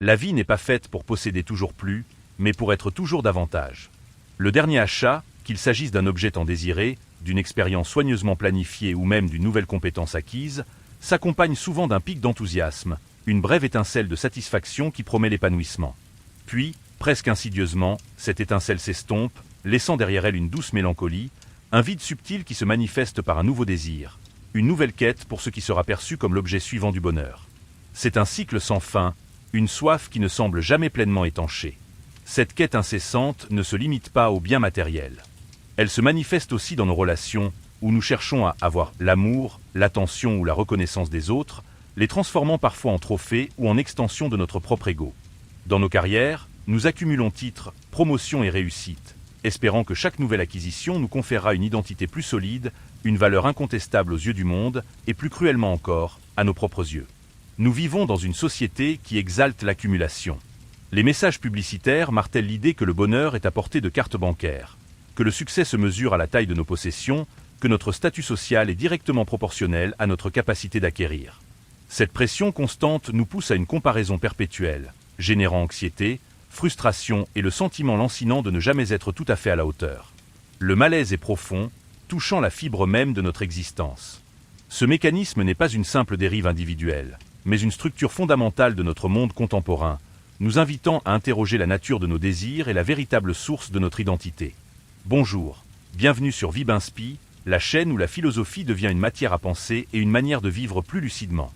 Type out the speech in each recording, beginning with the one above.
La vie n'est pas faite pour posséder toujours plus, mais pour être toujours davantage. Le dernier achat, qu'il s'agisse d'un objet tant désiré, d'une expérience soigneusement planifiée ou même d'une nouvelle compétence acquise, s'accompagne souvent d'un pic d'enthousiasme, une brève étincelle de satisfaction qui promet l'épanouissement. Puis, presque insidieusement, cette étincelle s'estompe, laissant derrière elle une douce mélancolie, un vide subtil qui se manifeste par un nouveau désir, une nouvelle quête pour ce qui sera perçu comme l'objet suivant du bonheur. C'est un cycle sans fin, une soif qui ne semble jamais pleinement étanchée. Cette quête incessante ne se limite pas aux biens matériels. Elle se manifeste aussi dans nos relations, où nous cherchons à avoir l'amour, l'attention ou la reconnaissance des autres, les transformant parfois en trophées ou en extension de notre propre ego. Dans nos carrières, nous accumulons titres, promotions et réussites, espérant que chaque nouvelle acquisition nous conférera une identité plus solide, une valeur incontestable aux yeux du monde, et plus cruellement encore, à nos propres yeux. Nous vivons dans une société qui exalte l'accumulation. Les messages publicitaires martèlent l'idée que le bonheur est à portée de carte bancaire, que le succès se mesure à la taille de nos possessions, que notre statut social est directement proportionnel à notre capacité d'acquérir. Cette pression constante nous pousse à une comparaison perpétuelle, générant anxiété, frustration et le sentiment lancinant de ne jamais être tout à fait à la hauteur. Le malaise est profond, touchant la fibre même de notre existence. Ce mécanisme n'est pas une simple dérive individuelle, mais une structure fondamentale de notre monde contemporain, nous invitant à interroger la nature de nos désirs et la véritable source de notre identité. Bonjour, bienvenue sur Vibinspi, la chaîne où la philosophie devient une matière à penser et une manière de vivre plus lucidement.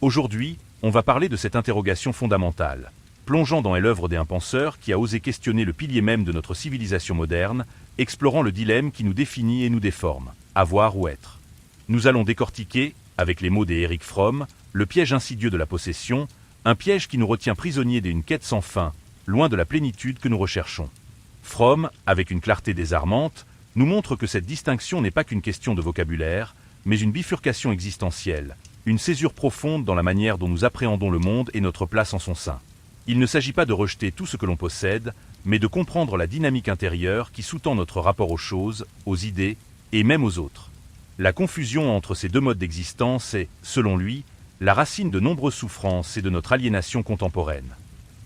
Aujourd'hui, on va parler de cette interrogation fondamentale, plongeant dans l'œuvre d'un penseur qui a osé questionner le pilier même de notre civilisation moderne, explorant le dilemme qui nous définit et nous déforme, avoir ou être. Nous allons décortiquer, avec les mots d'Erich Fromm, le piège insidieux de la possession, un piège qui nous retient prisonniers d'une quête sans fin, loin de la plénitude que nous recherchons. Fromm, avec une clarté désarmante, nous montre que cette distinction n'est pas qu'une question de vocabulaire, mais une bifurcation existentielle, une césure profonde dans la manière dont nous appréhendons le monde et notre place en son sein. Il ne s'agit pas de rejeter tout ce que l'on possède, mais de comprendre la dynamique intérieure qui sous-tend notre rapport aux choses, aux idées et même aux autres. La confusion entre ces deux modes d'existence est, selon lui, la racine de nombreuses souffrances et de notre aliénation contemporaine.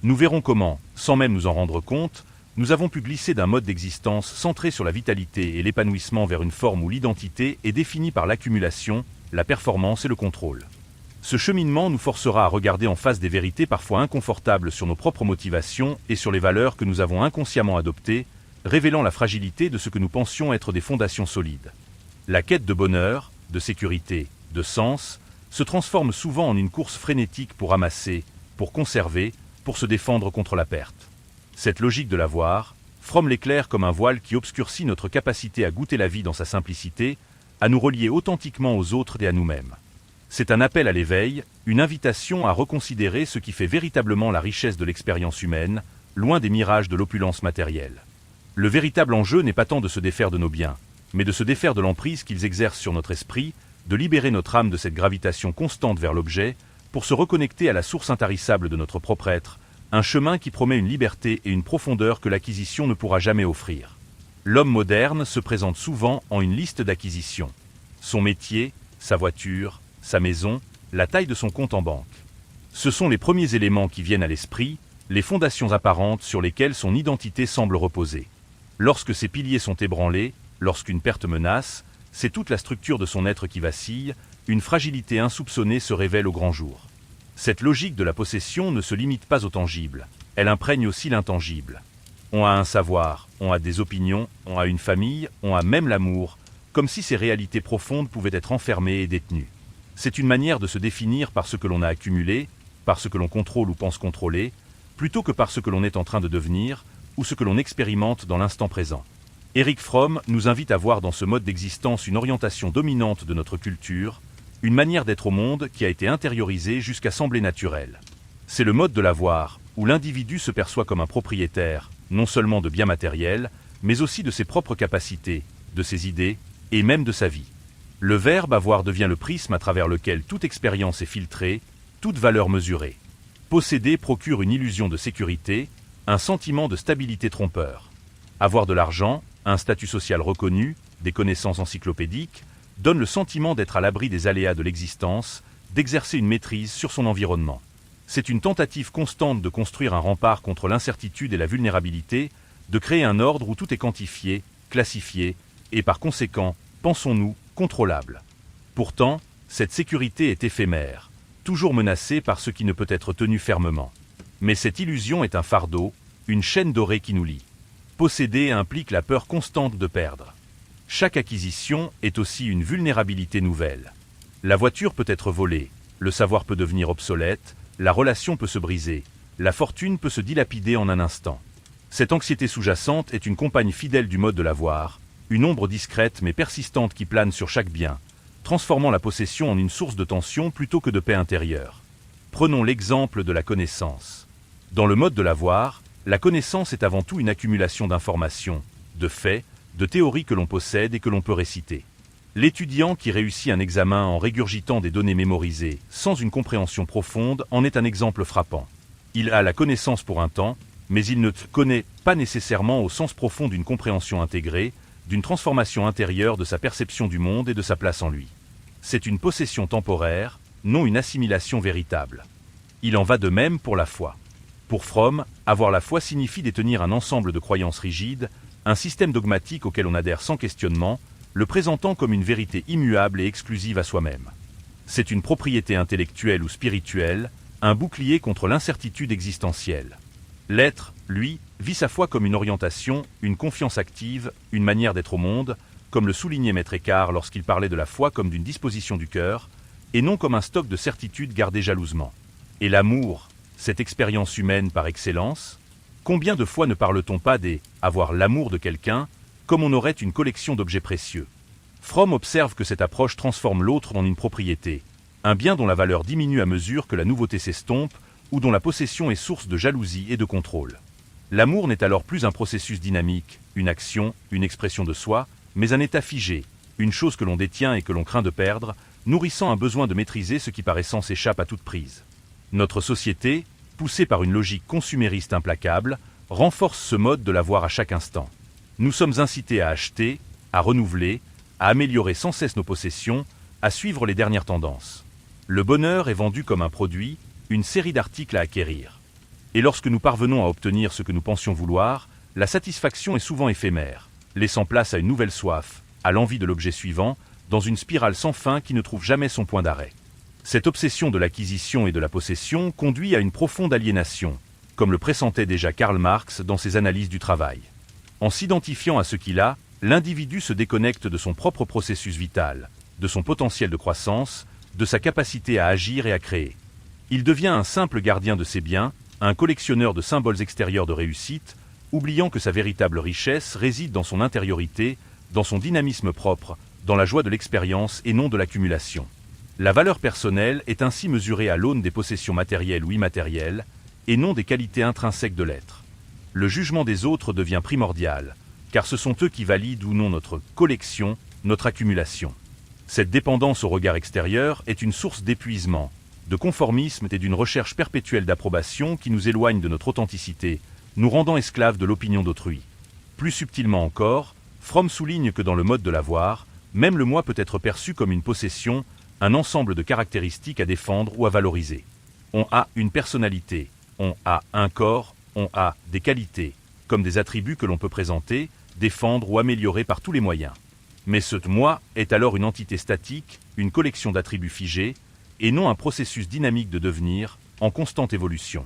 Nous verrons comment, sans même nous en rendre compte, nous avons pu glisser d'un mode d'existence centré sur la vitalité et l'épanouissement vers une forme où l'identité est définie par l'accumulation, la performance et le contrôle. Ce cheminement nous forcera à regarder en face des vérités parfois inconfortables sur nos propres motivations et sur les valeurs que nous avons inconsciemment adoptées, révélant la fragilité de ce que nous pensions être des fondations solides. La quête de bonheur, de sécurité, de sens, se transforme souvent en une course frénétique pour amasser, pour conserver, pour se défendre contre la perte. Cette logique de l'avoir, Fromm l'éclaire comme un voile qui obscurcit notre capacité à goûter la vie dans sa simplicité, à nous relier authentiquement aux autres et à nous-mêmes. C'est un appel à l'éveil, une invitation à reconsidérer ce qui fait véritablement la richesse de l'expérience humaine, loin des mirages de l'opulence matérielle. Le véritable enjeu n'est pas tant de se défaire de nos biens, mais de se défaire de l'emprise qu'ils exercent sur notre esprit, de libérer notre âme de cette gravitation constante vers l'objet, pour se reconnecter à la source intarissable de notre propre être, un chemin qui promet une liberté et une profondeur que l'acquisition ne pourra jamais offrir. L'homme moderne se présente souvent en une liste d'acquisitions. Son métier, sa voiture, sa maison, la taille de son compte en banque. Ce sont les premiers éléments qui viennent à l'esprit, les fondations apparentes sur lesquelles son identité semble reposer. Lorsque ces piliers sont ébranlés, lorsqu'une perte menace, c'est toute la structure de son être qui vacille, une fragilité insoupçonnée se révèle au grand jour. Cette logique de la possession ne se limite pas au tangible, elle imprègne aussi l'intangible. On a un savoir, on a des opinions, on a une famille, on a même l'amour, comme si ces réalités profondes pouvaient être enfermées et détenues. C'est une manière de se définir par ce que l'on a accumulé, par ce que l'on contrôle ou pense contrôler, plutôt que par ce que l'on est en train de devenir, ou ce que l'on expérimente dans l'instant présent. Erich Fromm nous invite à voir dans ce mode d'existence une orientation dominante de notre culture, une manière d'être au monde qui a été intériorisée jusqu'à sembler naturelle. C'est le mode de l'avoir, où l'individu se perçoit comme un propriétaire, non seulement de biens matériels, mais aussi de ses propres capacités, de ses idées, et même de sa vie. Le verbe avoir devient le prisme à travers lequel toute expérience est filtrée, toute valeur mesurée. Posséder procure une illusion de sécurité, un sentiment de stabilité trompeur. Avoir de l'argent, un statut social reconnu, des connaissances encyclopédiques, donne le sentiment d'être à l'abri des aléas de l'existence, d'exercer une maîtrise sur son environnement. C'est une tentative constante de construire un rempart contre l'incertitude et la vulnérabilité, de créer un ordre où tout est quantifié, classifié, et par conséquent, pensons-nous, contrôlable. Pourtant, cette sécurité est éphémère, toujours menacée par ce qui ne peut être tenu fermement. Mais cette illusion est un fardeau, une chaîne dorée qui nous lie. Posséder implique la peur constante de perdre. Chaque acquisition est aussi une vulnérabilité nouvelle. La voiture peut être volée, le savoir peut devenir obsolète, la relation peut se briser, la fortune peut se dilapider en un instant. Cette anxiété sous-jacente est une compagne fidèle du mode de l'avoir, une ombre discrète mais persistante qui plane sur chaque bien, transformant la possession en une source de tension plutôt que de paix intérieure. Prenons l'exemple de la connaissance. Dans le mode de l'avoir, la connaissance est avant tout une accumulation d'informations, de faits, de théories que l'on possède et que l'on peut réciter. L'étudiant qui réussit un examen en régurgitant des données mémorisées, sans une compréhension profonde, en est un exemple frappant. Il a la connaissance pour un temps, mais il ne connaît pas nécessairement au sens profond d'une compréhension intégrée, d'une transformation intérieure de sa perception du monde et de sa place en lui. C'est une possession temporaire, non une assimilation véritable. Il en va de même pour la foi. Pour Fromm, avoir la foi signifie détenir un ensemble de croyances rigides, un système dogmatique auquel on adhère sans questionnement, le présentant comme une vérité immuable et exclusive à soi-même. C'est une propriété intellectuelle ou spirituelle, un bouclier contre l'incertitude existentielle. L'être, lui, vit sa foi comme une orientation, une confiance active, une manière d'être au monde, comme le soulignait Maître Eckhart lorsqu'il parlait de la foi comme d'une disposition du cœur, et non comme un stock de certitudes gardées jalousement. Et l'amour, cette expérience humaine par excellence? Combien de fois ne parle-t-on pas des « avoir l'amour de quelqu'un » comme on aurait une collection d'objets précieux? Fromm observe que cette approche transforme l'autre en une propriété, un bien dont la valeur diminue à mesure que la nouveauté s'estompe ou dont la possession est source de jalousie et de contrôle. L'amour n'est alors plus un processus dynamique, une action, une expression de soi, mais un état figé, une chose que l'on détient et que l'on craint de perdre, nourrissant un besoin de maîtriser ce qui par essence échappe à toute prise. Notre société, poussée par une logique consumériste implacable, renforce ce mode de l'avoir à chaque instant. Nous sommes incités à acheter, à renouveler, à améliorer sans cesse nos possessions, à suivre les dernières tendances. Le bonheur est vendu comme un produit, une série d'articles à acquérir. Et lorsque nous parvenons à obtenir ce que nous pensions vouloir, la satisfaction est souvent éphémère, laissant place à une nouvelle soif, à l'envie de l'objet suivant, dans une spirale sans fin qui ne trouve jamais son point d'arrêt. Cette obsession de l'acquisition et de la possession conduit à une profonde aliénation, comme le pressentait déjà Karl Marx dans ses analyses du travail. En s'identifiant à ce qu'il a, l'individu se déconnecte de son propre processus vital, de son potentiel de croissance, de sa capacité à agir et à créer. Il devient un simple gardien de ses biens, un collectionneur de symboles extérieurs de réussite, oubliant que sa véritable richesse réside dans son intériorité, dans son dynamisme propre, dans la joie de l'expérience et non de l'accumulation. La valeur personnelle est ainsi mesurée à l'aune des possessions matérielles ou immatérielles, et non des qualités intrinsèques de l'être. Le jugement des autres devient primordial, car ce sont eux qui valident ou non notre collection, notre accumulation. Cette dépendance au regard extérieur est une source d'épuisement, de conformisme et d'une recherche perpétuelle d'approbation qui nous éloigne de notre authenticité, nous rendant esclaves de l'opinion d'autrui. Plus subtilement encore, Fromm souligne que dans le mode de l'avoir, même le moi peut être perçu comme une possession, un ensemble de caractéristiques à défendre ou à valoriser. On a une personnalité, on a un corps, on a des qualités, comme des attributs que l'on peut présenter, défendre ou améliorer par tous les moyens. Mais ce moi est alors une entité statique, une collection d'attributs figés, et non un processus dynamique de devenir, en constante évolution.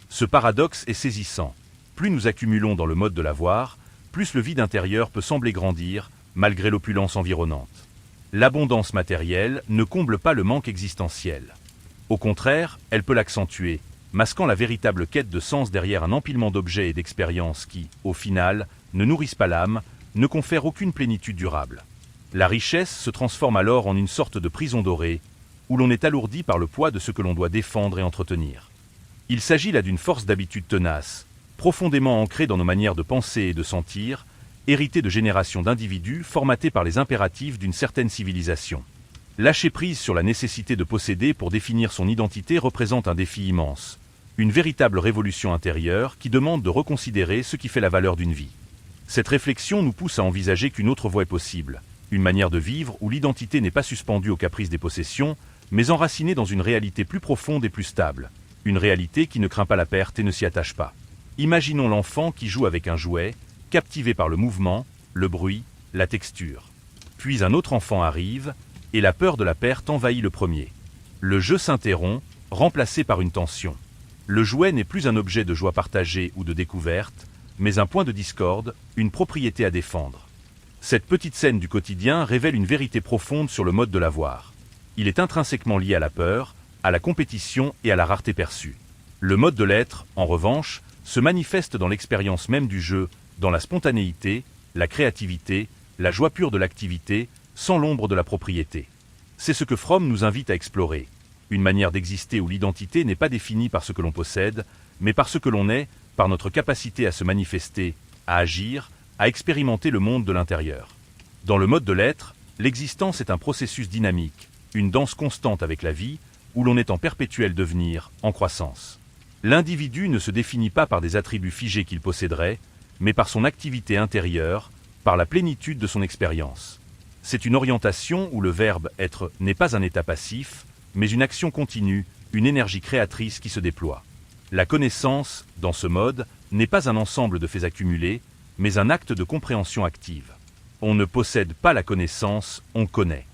Ce paradoxe est saisissant. Plus nous accumulons dans le mode de l'avoir, plus le vide intérieur peut sembler grandir, malgré l'opulence environnante. L'abondance matérielle ne comble pas le manque existentiel. Au contraire, elle peut l'accentuer, masquant la véritable quête de sens derrière un empilement d'objets et d'expériences qui, au final, ne nourrissent pas l'âme, ne confèrent aucune plénitude durable. La richesse se transforme alors en une sorte de prison dorée, où l'on est alourdi par le poids de ce que l'on doit défendre et entretenir. Il s'agit là d'une force d'habitude tenace, profondément ancrée dans nos manières de penser et de sentir, héritée de générations d'individus formatés par les impératifs d'une certaine civilisation. Lâcher prise sur la nécessité de posséder pour définir son identité représente un défi immense, une véritable révolution intérieure qui demande de reconsidérer ce qui fait la valeur d'une vie. Cette réflexion nous pousse à envisager qu'une autre voie est possible, une manière de vivre où l'identité n'est pas suspendue aux caprices des possessions, mais enracinée dans une réalité plus profonde et plus stable, une réalité qui ne craint pas la perte et ne s'y attache pas. Imaginons l'enfant qui joue avec un jouet, captivé par le mouvement, le bruit, la texture. Puis un autre enfant arrive, et la peur de la perte envahit le premier. Le jeu s'interrompt, remplacé par une tension. Le jouet n'est plus un objet de joie partagée ou de découverte, mais un point de discorde, une propriété à défendre. Cette petite scène du quotidien révèle une vérité profonde sur le mode de l'avoir. Il est intrinsèquement lié à la peur, à la compétition et à la rareté perçue. Le mode de l'être, en revanche, se manifeste dans l'expérience même du jeu, dans la spontanéité, la créativité, la joie pure de l'activité, sans l'ombre de la propriété. C'est ce que Fromm nous invite à explorer. Une manière d'exister où l'identité n'est pas définie par ce que l'on possède, mais par ce que l'on est, par notre capacité à se manifester, à agir, à expérimenter le monde de l'intérieur. Dans le mode de l'être, l'existence est un processus dynamique, une danse constante avec la vie, où l'on est en perpétuel devenir, en croissance. L'individu ne se définit pas par des attributs figés qu'il posséderait, mais par son activité intérieure, par la plénitude de son expérience. C'est une orientation où le verbe « être » n'est pas un état passif, mais une action continue, une énergie créatrice qui se déploie. La connaissance, dans ce mode, n'est pas un ensemble de faits accumulés, mais un acte de compréhension active. On ne possède pas la connaissance, on connaît.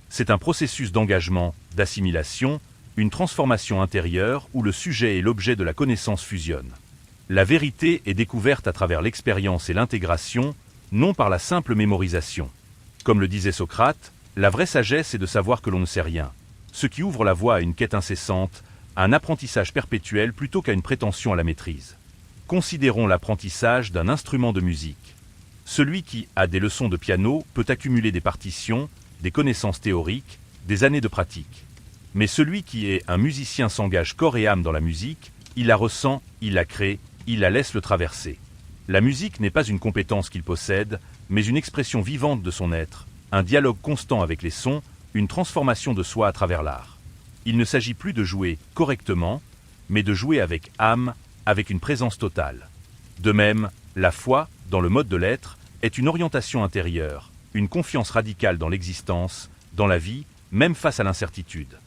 C'est un processus d'engagement, d'assimilation, une transformation intérieure où le sujet et l'objet de la connaissance fusionnent. La vérité est découverte à travers l'expérience et l'intégration, non par la simple mémorisation. Comme le disait Socrate, la vraie sagesse est de savoir que l'on ne sait rien, ce qui ouvre la voie à une quête incessante, à un apprentissage perpétuel plutôt qu'à une prétention à la maîtrise. Considérons l'apprentissage d'un instrument de musique. Celui qui a des leçons de piano peut accumuler des partitions, des connaissances théoriques, des années de pratique. Mais celui qui est un musicien s'engage corps et âme dans la musique, il la ressent, il la crée, il la laisse le traverser. La musique n'est pas une compétence qu'il possède, mais une expression vivante de son être, un dialogue constant avec les sons, une transformation de soi à travers l'art. Il ne s'agit plus de jouer correctement, mais de jouer avec âme, avec une présence totale. De même, la foi, dans le mode de l'être, est une orientation intérieure, une confiance radicale dans l'existence, dans la vie, même face à l'incertitude.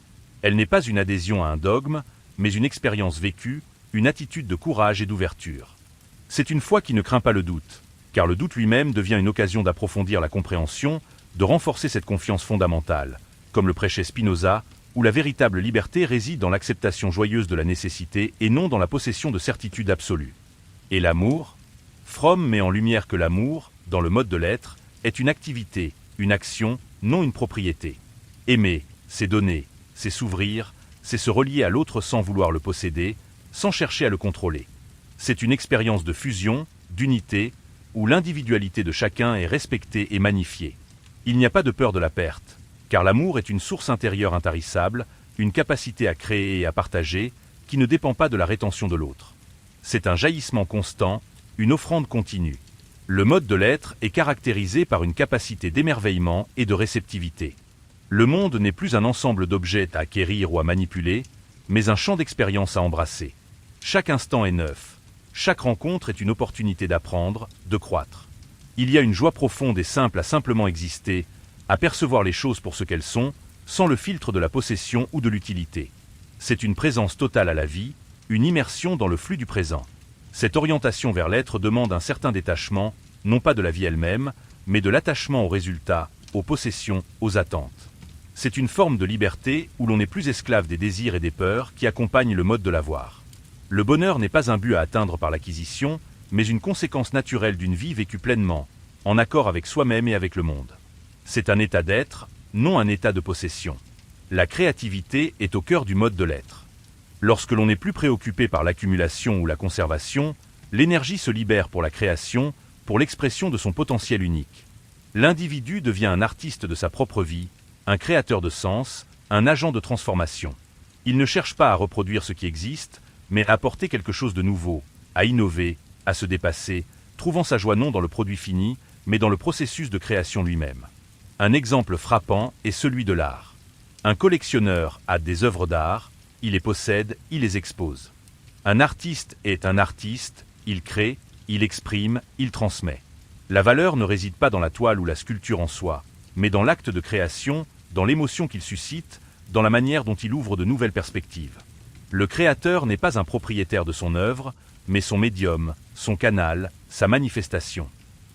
Elle n'est pas une adhésion à un dogme, mais une expérience vécue, une attitude de courage et d'ouverture. C'est une foi qui ne craint pas le doute, car le doute lui-même devient une occasion d'approfondir la compréhension, de renforcer cette confiance fondamentale, comme le prêchait Spinoza, où la véritable liberté réside dans l'acceptation joyeuse de la nécessité et non dans la possession de certitudes absolues. Et l'amour? Fromm met en lumière que l'amour, dans le mode de l'être, est une activité, une action, non une propriété. Aimer, c'est donner, c'est s'ouvrir, c'est se relier à l'autre sans vouloir le posséder, sans chercher à le contrôler. C'est une expérience de fusion, d'unité, où l'individualité de chacun est respectée et magnifiée. Il n'y a pas de peur de la perte, car l'amour est une source intérieure intarissable, une capacité à créer et à partager, qui ne dépend pas de la rétention de l'autre. C'est un jaillissement constant, une offrande continue. Le mode de l'être est caractérisé par une capacité d'émerveillement et de réceptivité. Le monde n'est plus un ensemble d'objets à acquérir ou à manipuler, mais un champ d'expérience à embrasser. Chaque instant est neuf. Chaque rencontre est une opportunité d'apprendre, de croître. Il y a une joie profonde et simple à simplement exister, à percevoir les choses pour ce qu'elles sont, sans le filtre de la possession ou de l'utilité. C'est une présence totale à la vie, une immersion dans le flux du présent. Cette orientation vers l'être demande un certain détachement, non pas de la vie elle-même, mais de l'attachement aux résultats, aux possessions, aux attentes. C'est une forme de liberté où l'on n'est plus esclave des désirs et des peurs qui accompagnent le mode de l'avoir. Le bonheur n'est pas un but à atteindre par l'acquisition, mais une conséquence naturelle d'une vie vécue pleinement, en accord avec soi-même et avec le monde. C'est un état d'être, non un état de possession. La créativité est au cœur du mode de l'être. Lorsque l'on n'est plus préoccupé par l'accumulation ou la conservation, l'énergie se libère pour la création, pour l'expression de son potentiel unique. L'individu devient un artiste de sa propre vie, un créateur de sens, un agent de transformation. Il ne cherche pas à reproduire ce qui existe, mais à apporter quelque chose de nouveau, à innover, à se dépasser, trouvant sa joie non dans le produit fini, mais dans le processus de création lui-même. Un exemple frappant est celui de l'art. Un collectionneur a des œuvres d'art, il les possède, il les expose. Un artiste est un artiste, il crée, il exprime, il transmet. La valeur ne réside pas dans la toile ou la sculpture en soi, mais dans l'acte de création, dans l'émotion qu'il suscite, dans la manière dont il ouvre de nouvelles perspectives. Le créateur n'est pas un propriétaire de son œuvre, mais son médium, son canal, sa manifestation.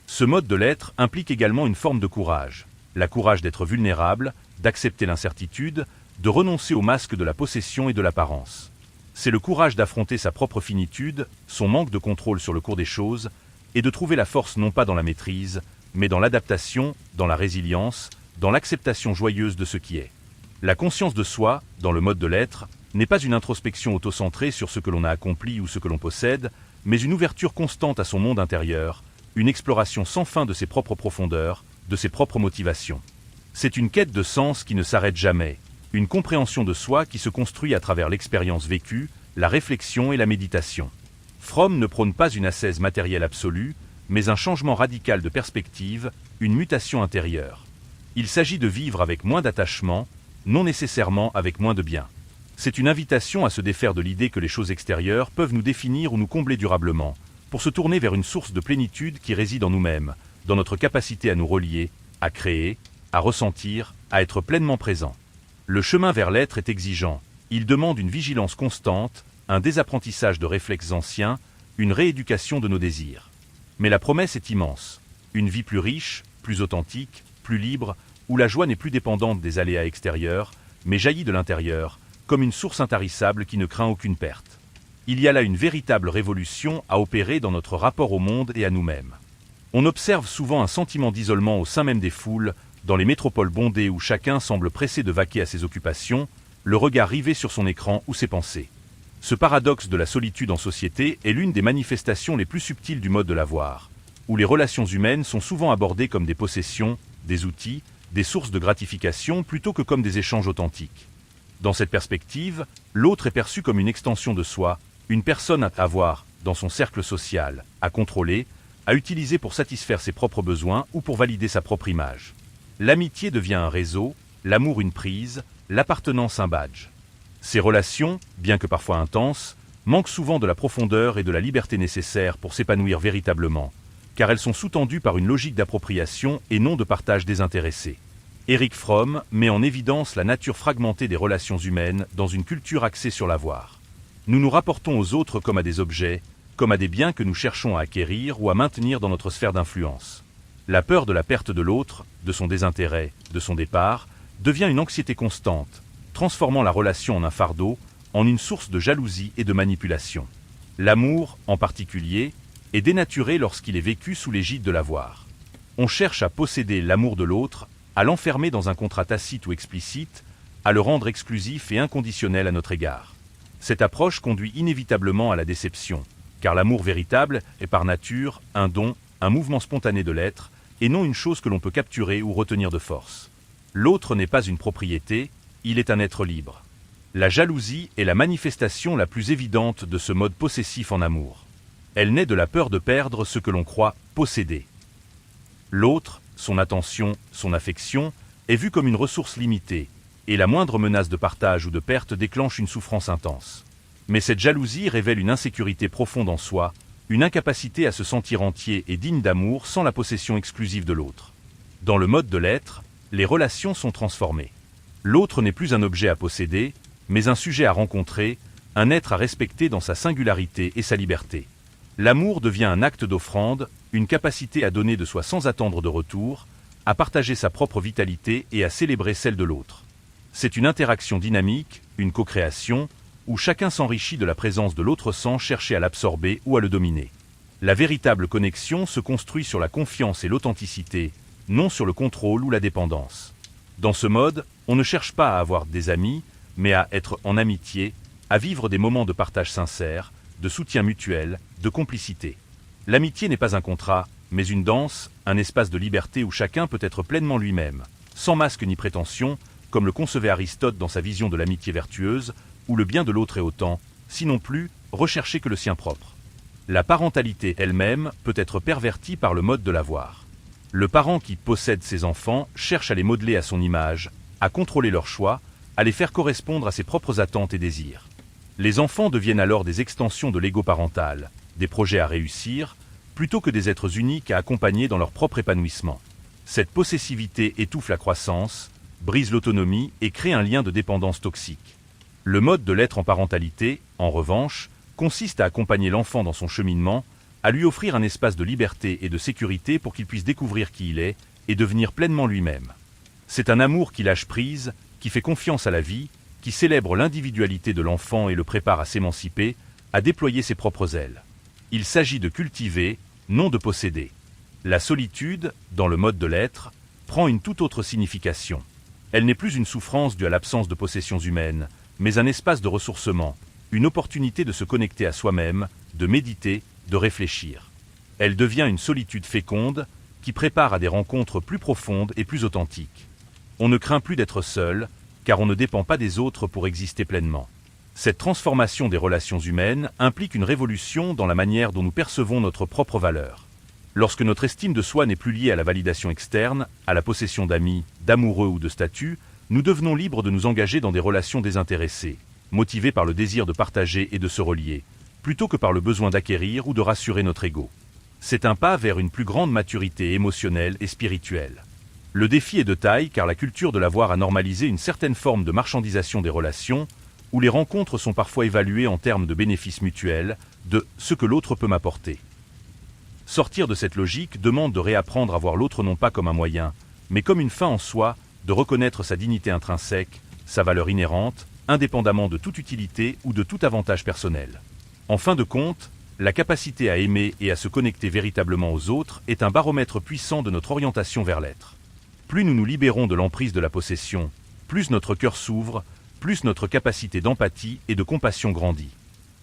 Ce mode de l'être implique également une forme de courage. La courage d'être vulnérable, d'accepter l'incertitude, de renoncer au masque de la possession et de l'apparence. C'est le courage d'affronter sa propre finitude, son manque de contrôle sur le cours des choses, et de trouver la force non pas dans la maîtrise, mais dans l'adaptation, dans la résilience, dans l'acceptation joyeuse de ce qui est. La conscience de soi, dans le mode de l'être, n'est pas une introspection autocentrée sur ce que l'on a accompli ou ce que l'on possède, mais une ouverture constante à son monde intérieur, une exploration sans fin de ses propres profondeurs, de ses propres motivations. C'est une quête de sens qui ne s'arrête jamais, une compréhension de soi qui se construit à travers l'expérience vécue, la réflexion et la méditation. Fromm ne prône pas une ascèse matérielle absolue, mais un changement radical de perspective, une mutation intérieure. Il s'agit de vivre avec moins d'attachement, non nécessairement avec moins de biens. C'est une invitation à se défaire de l'idée que les choses extérieures peuvent nous définir ou nous combler durablement, pour se tourner vers une source de plénitude qui réside en nous-mêmes, dans notre capacité à nous relier, à créer, à ressentir, à être pleinement présent. Le chemin vers l'être est exigeant, il demande une vigilance constante, un désapprentissage de réflexes anciens, une rééducation de nos désirs. Mais la promesse est immense, une vie plus riche, plus authentique, plus libre, où la joie n'est plus dépendante des aléas extérieurs, mais jaillit de l'intérieur, comme une source intarissable qui ne craint aucune perte. Il y a là une véritable révolution à opérer dans notre rapport au monde et à nous-mêmes. On observe souvent un sentiment d'isolement au sein même des foules, dans les métropoles bondées où chacun semble pressé de vaquer à ses occupations, le regard rivé sur son écran ou ses pensées. Ce paradoxe de la solitude en société est l'une des manifestations les plus subtiles du mode de l'avoir, où les relations humaines sont souvent abordées comme des possessions, des outils, des sources de gratification plutôt que comme des échanges authentiques. Dans cette perspective, l'autre est perçu comme une extension de soi, une personne à avoir dans son cercle social, à contrôler, à utiliser pour satisfaire ses propres besoins ou pour valider sa propre image. L'amitié devient un réseau, l'amour une prise, l'appartenance un badge. Ces relations, bien que parfois intenses, manquent souvent de la profondeur et de la liberté nécessaires pour s'épanouir véritablement, car elles sont sous-tendues par une logique d'appropriation et non de partage désintéressé. Erich Fromm met en évidence la nature fragmentée des relations humaines dans une culture axée sur l'avoir. Nous nous rapportons aux autres comme à des objets, comme à des biens que nous cherchons à acquérir ou à maintenir dans notre sphère d'influence. La peur de la perte de l'autre, de son désintérêt, de son départ, devient une anxiété constante, transformant la relation en un fardeau, en une source de jalousie et de manipulation. L'amour, en particulier, est dénaturé lorsqu'il est vécu sous l'égide de l'avoir. On cherche à posséder l'amour de l'autre, à l'enfermer dans un contrat tacite ou explicite, à le rendre exclusif et inconditionnel à notre égard. Cette approche conduit inévitablement à la déception, car l'amour véritable est par nature un don, un mouvement spontané de l'être, et non une chose que l'on peut capturer ou retenir de force. L'autre n'est pas une propriété, il est un être libre. La jalousie est la manifestation la plus évidente de ce mode possessif en amour. Elle naît de la peur de perdre ce que l'on croit posséder. L'autre, son attention, son affection, est vue comme une ressource limitée, et la moindre menace de partage ou de perte déclenche une souffrance intense. Mais cette jalousie révèle une insécurité profonde en soi, une incapacité à se sentir entier et digne d'amour sans la possession exclusive de l'autre. Dans le mode de l'être, les relations sont transformées. L'autre n'est plus un objet à posséder, mais un sujet à rencontrer, un être à respecter dans sa singularité et sa liberté. L'amour devient un acte d'offrande, une capacité à donner de soi sans attendre de retour, à partager sa propre vitalité et à célébrer celle de l'autre. C'est une interaction dynamique, une co-création, où chacun s'enrichit de la présence de l'autre sans chercher à l'absorber ou à le dominer. La véritable connexion se construit sur la confiance et l'authenticité, non sur le contrôle ou la dépendance. Dans ce mode, on ne cherche pas à avoir des amis, mais à être en amitié, à vivre des moments de partage sincère, de soutien mutuel, de complicité. L'amitié n'est pas un contrat, mais une danse, un espace de liberté où chacun peut être pleinement lui-même, sans masque ni prétention, comme le concevait Aristote dans sa vision de l'amitié vertueuse, où le bien de l'autre est autant, sinon plus, recherché que le sien propre. La parentalité elle-même peut être pervertie par le mode de l'avoir. Le parent qui possède ses enfants cherche à les modeler à son image, à contrôler leurs choix, à les faire correspondre à ses propres attentes et désirs. Les enfants deviennent alors des extensions de l'ego parental, des projets à réussir, plutôt que des êtres uniques à accompagner dans leur propre épanouissement. Cette possessivité étouffe la croissance, brise l'autonomie et crée un lien de dépendance toxique. Le mode de l'être en parentalité, en revanche, consiste à accompagner l'enfant dans son cheminement, à lui offrir un espace de liberté et de sécurité pour qu'il puisse découvrir qui il est et devenir pleinement lui-même. C'est un amour qui lâche prise, qui fait confiance à la vie, qui célèbre l'individualité de l'enfant et le prépare à s'émanciper, à déployer ses propres ailes. Il s'agit de cultiver, non de posséder. La solitude, dans le mode de l'être, prend une toute autre signification. Elle n'est plus une souffrance due à l'absence de possessions humaines, mais un espace de ressourcement, une opportunité de se connecter à soi-même, de méditer, de réfléchir. Elle devient une solitude féconde qui prépare à des rencontres plus profondes et plus authentiques. On ne craint plus d'être seul, car on ne dépend pas des autres pour exister pleinement. Cette transformation des relations humaines implique une révolution dans la manière dont nous percevons notre propre valeur. Lorsque notre estime de soi n'est plus liée à la validation externe, à la possession d'amis, d'amoureux ou de statut, nous devenons libres de nous engager dans des relations désintéressées, motivées par le désir de partager et de se relier, plutôt que par le besoin d'acquérir ou de rassurer notre ego. C'est un pas vers une plus grande maturité émotionnelle et spirituelle. Le défi est de taille car la culture de l'avoir a normalisé une certaine forme de marchandisation des relations, où les rencontres sont parfois évaluées en termes de bénéfices mutuels, de ce que l'autre peut m'apporter. Sortir de cette logique demande de réapprendre à voir l'autre non pas comme un moyen, mais comme une fin en soi, de reconnaître sa dignité intrinsèque, sa valeur inhérente, indépendamment de toute utilité ou de tout avantage personnel. En fin de compte, la capacité à aimer et à se connecter véritablement aux autres est un baromètre puissant de notre orientation vers l'être. Plus nous nous libérons de l'emprise de la possession, plus notre cœur s'ouvre, plus notre capacité d'empathie et de compassion grandit.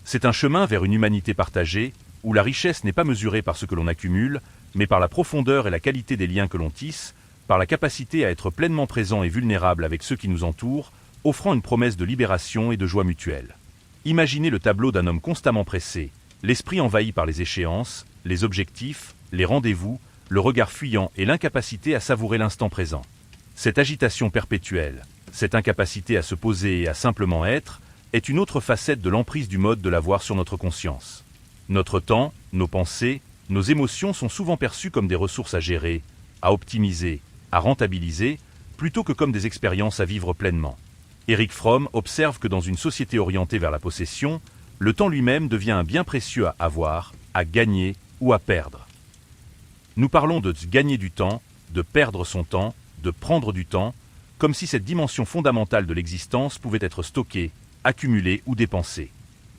C'est un chemin vers une humanité partagée, où la richesse n'est pas mesurée par ce que l'on accumule, mais par la profondeur et la qualité des liens que l'on tisse, par la capacité à être pleinement présent et vulnérable avec ceux qui nous entourent, offrant une promesse de libération et de joie mutuelle. Imaginez le tableau d'un homme constamment pressé, l'esprit envahi par les échéances, les objectifs, les rendez-vous, le regard fuyant et l'incapacité à savourer l'instant présent. Cette agitation perpétuelle, cette incapacité à se poser et à simplement être, est une autre facette de l'emprise du mode de l'avoir sur notre conscience. Notre temps, nos pensées, nos émotions sont souvent perçues comme des ressources à gérer, à optimiser, à rentabiliser, plutôt que comme des expériences à vivre pleinement. Eric Fromm observe que dans une société orientée vers la possession, le temps lui-même devient un bien précieux à avoir, à gagner ou à perdre. Nous parlons de gagner du temps, de perdre son temps, de prendre du temps, comme si cette dimension fondamentale de l'existence pouvait être stockée, accumulée ou dépensée.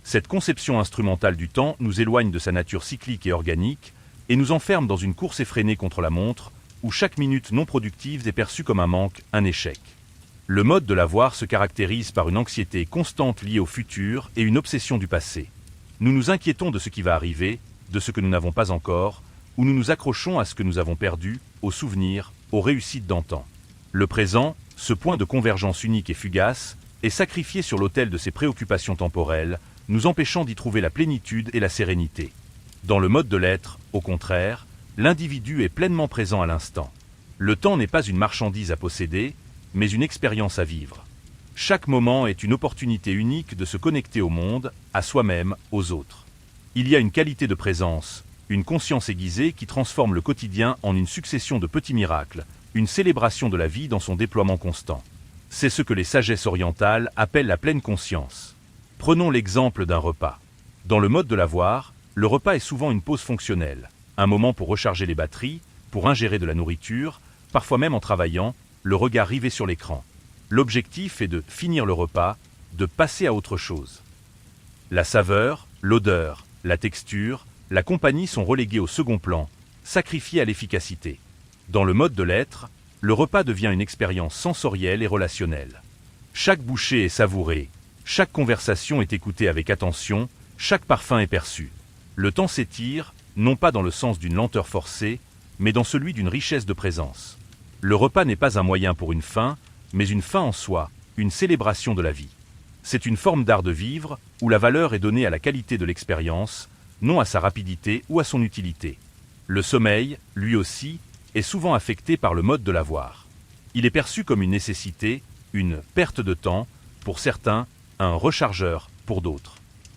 Cette conception instrumentale du temps nous éloigne de sa nature cyclique et organique et nous enferme dans une course effrénée contre la montre, où chaque minute non productive est perçue comme un manque, un échec. Le mode de l'avoir se caractérise par une anxiété constante liée au futur et une obsession du passé. Nous nous inquiétons de ce qui va arriver, de ce que nous n'avons pas encore, ou nous nous accrochons à ce que nous avons perdu, aux souvenirs, aux réussites d'antan. Le présent, ce point de convergence unique et fugace, est sacrifié sur l'autel de ses préoccupations temporelles, nous empêchant d'y trouver la plénitude et la sérénité. Dans le mode de l'être, au contraire, l'individu est pleinement présent à l'instant. Le temps n'est pas une marchandise à posséder, mais une expérience à vivre. Chaque moment est une opportunité unique de se connecter au monde, à soi-même, aux autres. Il y a une qualité de présence, une conscience aiguisée qui transforme le quotidien en une succession de petits miracles, une célébration de la vie dans son déploiement constant. C'est ce que les sagesses orientales appellent la pleine conscience. Prenons l'exemple d'un repas. Dans le mode de l'avoir, le repas est souvent une pause fonctionnelle, un moment pour recharger les batteries, pour ingérer de la nourriture, parfois même en travaillant, le regard rivé sur l'écran. L'objectif est de finir le repas, de passer à autre chose. La saveur, l'odeur, la texture, la compagnie sont relégués au second plan, sacrifiés à l'efficacité. Dans le mode de l'être, le repas devient une expérience sensorielle et relationnelle. Chaque bouchée est savourée, chaque conversation est écoutée avec attention, chaque parfum est perçu. Le temps s'étire, non pas dans le sens d'une lenteur forcée, mais dans celui d'une richesse de présence. Le repas n'est pas un moyen pour une fin, mais une fin en soi, une célébration de la vie. C'est une forme d'art de vivre, où la valeur est donnée à la qualité de l'expérience, non à sa rapidité ou à son utilité. Le sommeil, lui aussi, est souvent affecté par le mode de l'avoir. Il est perçu comme une nécessité, une perte de temps, pour certains, un rechargeur pour d'autres.